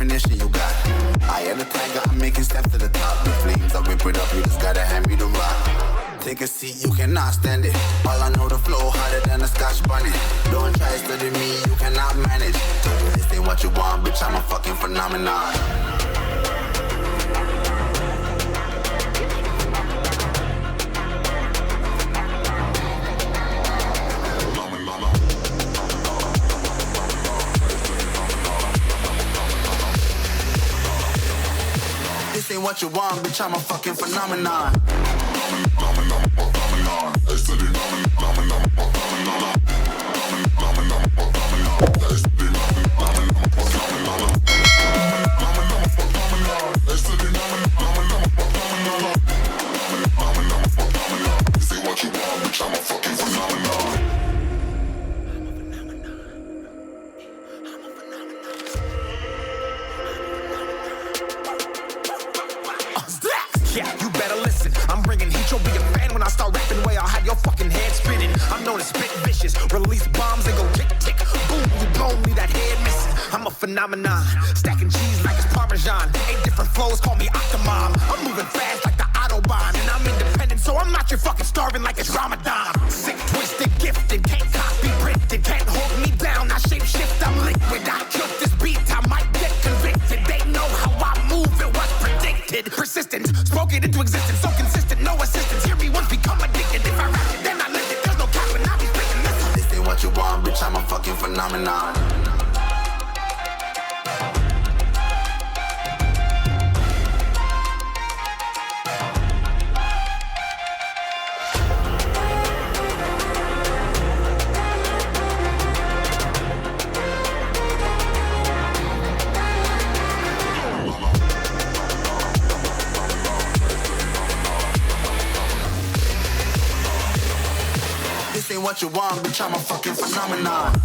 definition you got. I am the tiger, I'm making steps to the top. The flames, I whip it up, you just gotta hand me the rock. Take a seat, you cannot stand it. All I know, the flow harder than a Scotch bunny. Don't try study me, you cannot manage. This ain't what you want, bitch, I'm a fucking phenomenon. This ain't what you want, bitch, I'm a fucking phenomenon. Yeah, you better listen. I'm bringing heat, you'll be a fan when I start rapping. Way I'll have your fucking head spinning. I'm known as spit vicious, release bombs and go tick tick. Boom, you blown me that head missing. I'm a phenomenon, stacking cheese like it's Parmesan. 8 different flows, call me Octomom. I'm moving fast like the Autobahn, and I'm independent, so I'm not your fucking starving like it's Ramadan. Sick, twisted, gifted, can't copy, printed, can't hold me down. I shape shift, I'm liquid. I killed this beat, I might get convicted. They know how I move, it was predicted. Persistent, spoken into existence, so consistent, no assistance. Hear me once, become addicted. If I rap it, then I lift it. There's no cap when I be speaking. This ain't what you want, bitch, I'm a fucking phenomenon. This ain't what you want, bitch, I'm a fucking phenomenon.